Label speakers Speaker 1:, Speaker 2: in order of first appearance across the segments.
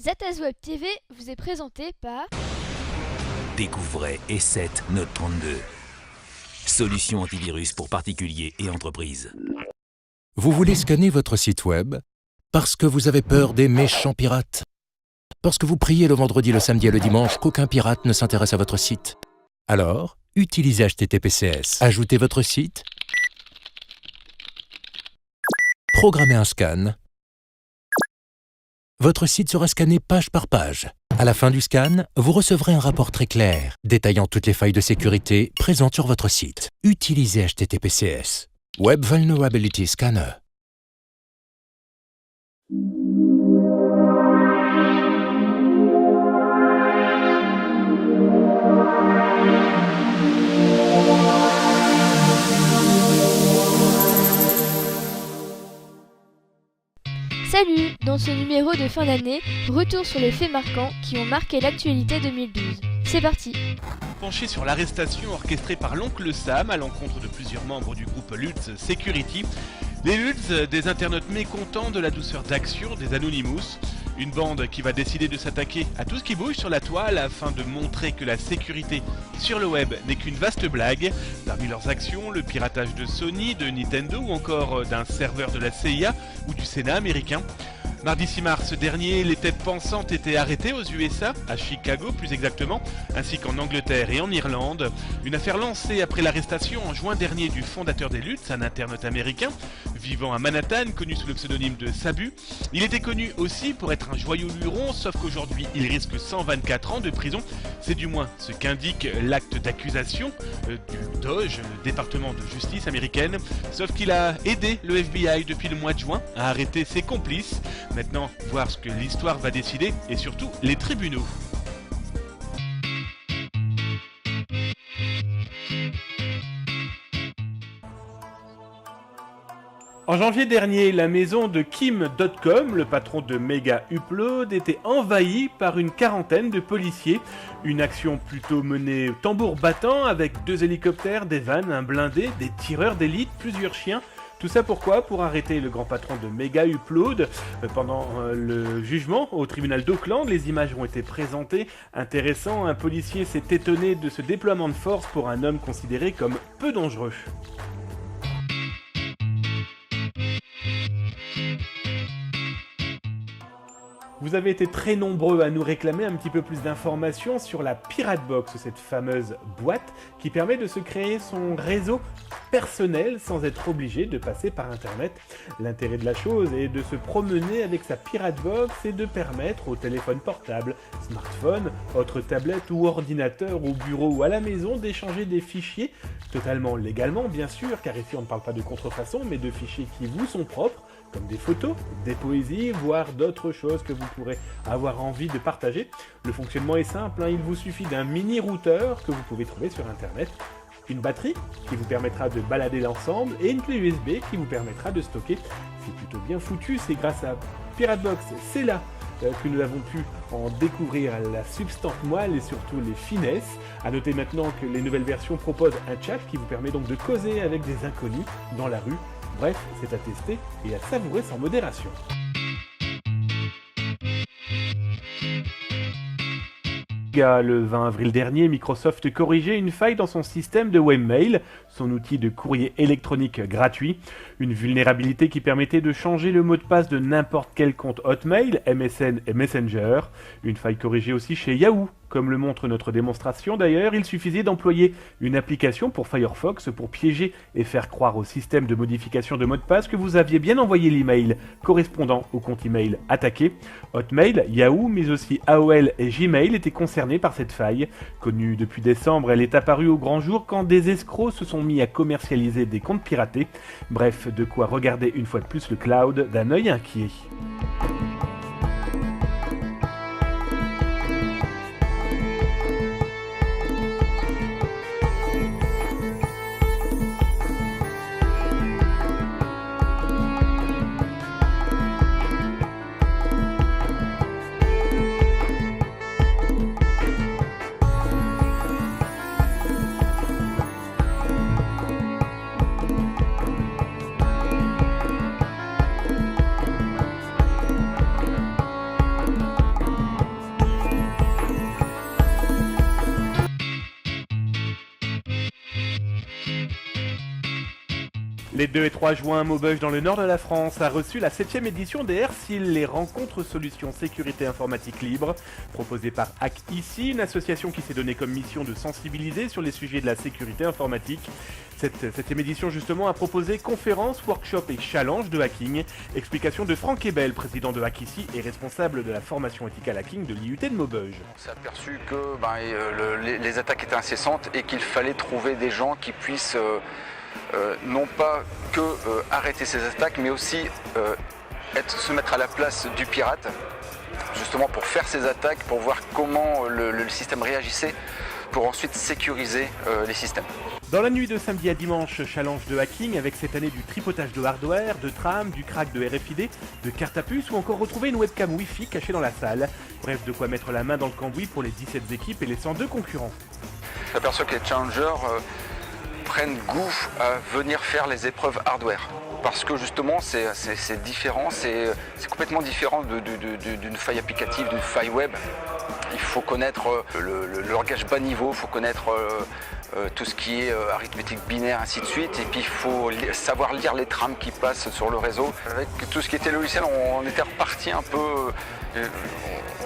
Speaker 1: Zataz Web TV vous est présenté par
Speaker 2: Découvrez E7 Note 32. Solution antivirus pour particuliers et entreprises.
Speaker 3: Vous voulez scanner votre site web parce que vous avez peur des méchants pirates? Parce que vous priez le vendredi, le samedi et le dimanche qu'aucun pirate ne s'intéresse à votre site? Alors, utilisez HTTPCS. Ajoutez votre site. Programmez un scan. Votre site sera scanné page par page. À la fin du scan, vous recevrez un rapport très clair, détaillant toutes les failles de sécurité présentes sur votre site. Utilisez HTTPCS. Web Vulnerability Scanner.
Speaker 1: Salut! Dans ce numéro de fin d'année, retour sur les faits marquants qui ont marqué l'actualité 2012. C'est parti!
Speaker 4: Penché sur l'arrestation orchestrée par l'oncle Sam à l'encontre de plusieurs membres du groupe Lutz Security, les Lutz, des internautes mécontents de la douceur d'action des Anonymous, une bande qui va décider de s'attaquer à tout ce qui bouge sur la toile afin de montrer que la sécurité sur le web n'est qu'une vaste blague. Parmi leurs actions, le piratage de Sony, de Nintendo ou encore d'un serveur de la CIA ou du Sénat américain. Mardi 6 mars dernier, les têtes pensantes étaient arrêtées aux USA, à Chicago plus exactement, ainsi qu'en Angleterre et en Irlande. Une affaire lancée après l'arrestation en juin dernier du fondateur des Lutz, un internaute américain, vivant à Manhattan, connu sous le pseudonyme de Sabu. Il était connu aussi pour être un joyeux luron, sauf qu'aujourd'hui il risque 124 ans de prison. C'est du moins ce qu'indique l'acte d'accusation du DOJ, le département de justice américaine. Sauf qu'il a aidé le FBI depuis le mois de juin à arrêter ses complices. Maintenant, voir ce que l'histoire va décider et surtout les tribunaux. En janvier dernier, la maison de Kim.com, le patron de Mega Upload, était envahie par une quarantaine de policiers. Une action plutôt menée tambour battant avec 2 hélicoptères, des vannes, un blindé, des tireurs d'élite, plusieurs chiens. Tout ça pourquoi? Pour arrêter le grand patron de Mega Upload. Pendant le jugement au tribunal d'Auckland, les images ont été présentées. Intéressant, un policier s'est étonné de ce déploiement de force pour un homme considéré comme peu dangereux. Vous avez été très nombreux à nous réclamer un petit peu plus d'informations sur la Pirate Box, cette fameuse boîte qui permet de se créer son réseau personnel sans être obligé de passer par internet. L'intérêt de la chose est de se promener avec sa Pirate Box et de permettre au téléphone portable, smartphone, autre tablette ou ordinateur au bureau ou à la maison d'échanger des fichiers, totalement légalement bien sûr, car ici on ne parle pas de contrefaçon, mais de fichiers qui vous sont propres, comme des photos, des poésies, voire d'autres choses que vous pourrez avoir envie de partager. Le fonctionnement est simple, il vous suffit d'un mini routeur que vous pouvez trouver sur internet, une batterie qui vous permettra de balader l'ensemble et une clé USB qui vous permettra de stocker. C'est plutôt bien foutu, c'est grâce à Piratebox, c'est là que nous avons pu en découvrir la substance moelle et surtout les finesses. A noter maintenant que les nouvelles versions proposent un chat qui vous permet donc de causer avec des inconnus dans la rue. Bref, c'est à tester et à savourer sans modération. Le 20 avril dernier, Microsoft corrigeait une faille dans son système de webmail, son outil de courrier électronique gratuit. Une vulnérabilité qui permettait de changer le mot de passe de n'importe quel compte Hotmail, MSN et Messenger. Une faille corrigée aussi chez Yahoo. Comme le montre notre démonstration d'ailleurs, il suffisait d'employer une application pour Firefox pour piéger et faire croire au système de modification de mot de passe que vous aviez bien envoyé l'email correspondant au compte email attaqué. Hotmail, Yahoo, mais aussi AOL et Gmail étaient concernés par cette faille. Connue depuis décembre, elle est apparue au grand jour quand des escrocs se sont mis à commercialiser des comptes piratés. Bref, de quoi regarder une fois de plus le cloud d'un œil inquiet. Les 2 et 3 juin, Maubeuge, dans le nord de la France, a reçu la 7e édition des RSIL, les rencontres solutions sécurité informatique libre, proposées par Hack Ici, une association qui s'est donnée comme mission de sensibiliser sur les sujets de la sécurité informatique. Cette 7e édition, justement, a proposé conférences, workshops et challenges de hacking. Explication de Franck Ebel, président de Hack Ici et responsable de la formation ethical hacking de l'IUT de Maubeuge.
Speaker 5: On s'est aperçu que les attaques étaient incessantes et qu'il fallait trouver des gens qui puissent non pas que arrêter ces attaques, mais aussi se mettre à la place du pirate, justement pour faire ces attaques, pour voir comment le système réagissait, pour ensuite sécuriser les systèmes.
Speaker 4: Dans la nuit de samedi à dimanche, challenge de hacking avec cette année du tripotage de hardware, de trame, du crack de RFID, de carte à puce ou encore retrouver une webcam Wi-Fi cachée dans la salle. Bref, de quoi mettre la main dans le cambouis pour les 17 équipes et les 102 concurrents.
Speaker 5: Je m'aperçois que les challengers prennent goût à venir faire les épreuves hardware. Parce que justement c'est différent, c'est complètement différent d'une faille applicative, d'une faille web. Il faut connaître le langage bas niveau, il faut connaître tout ce qui est arithmétique binaire, ainsi de suite. Et puis il faut savoir lire les trames qui passent sur le réseau. Avec tout ce qui était logiciel, on était reparti un peu.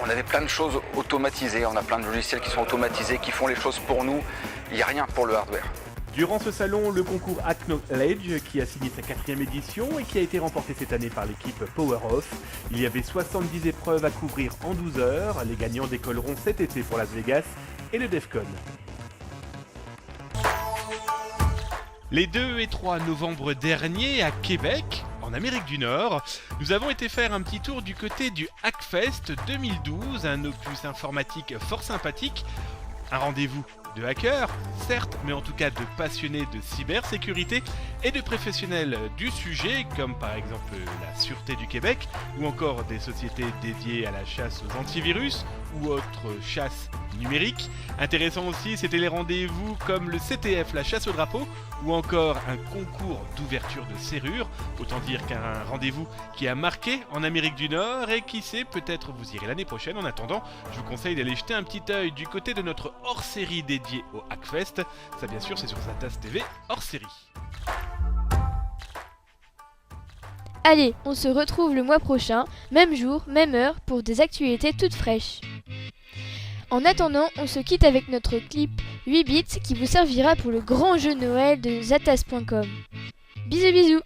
Speaker 5: On avait plein de choses automatisées, on a plein de logiciels qui sont automatisés, qui font les choses pour nous. Il n'y a rien pour le hardware.
Speaker 4: Durant ce salon, le concours Hack Knowledge, qui a signé sa 4e édition et qui a été remporté cette année par l'équipe Power Off. Il y avait 70 épreuves à couvrir en 12 heures. Les gagnants décolleront cet été pour Las Vegas et le DEF CON. Les 2 et 3 novembre dernier, à Québec, en Amérique du Nord, nous avons été faire un petit tour du côté du Hackfest 2012, un opus informatique fort sympathique, un rendez-vous de hackers, certes, mais en tout cas de passionnés de cybersécurité et de professionnels du sujet, comme par exemple la Sûreté du Québec, ou encore des sociétés dédiées à la chasse aux antivirus, ou autres chasses numériques. Intéressant aussi, c'était les rendez-vous comme le CTF, la chasse au drapeau, ou encore un concours d'ouverture de serrure. Autant dire qu'un rendez-vous qui a marqué en Amérique du Nord et qui sait, peut-être vous irez l'année prochaine. En attendant, je vous conseille d'aller jeter un petit œil du côté de notre hors-série dédiée au Hackfest. Ça bien sûr, c'est sur Zatas TV hors-série.
Speaker 1: Allez, on se retrouve le mois prochain, même jour, même heure, pour des actualités toutes fraîches. En attendant, on se quitte avec notre clip 8 bits qui vous servira pour le grand jeu Noël de zatas.com. Bisous bisous.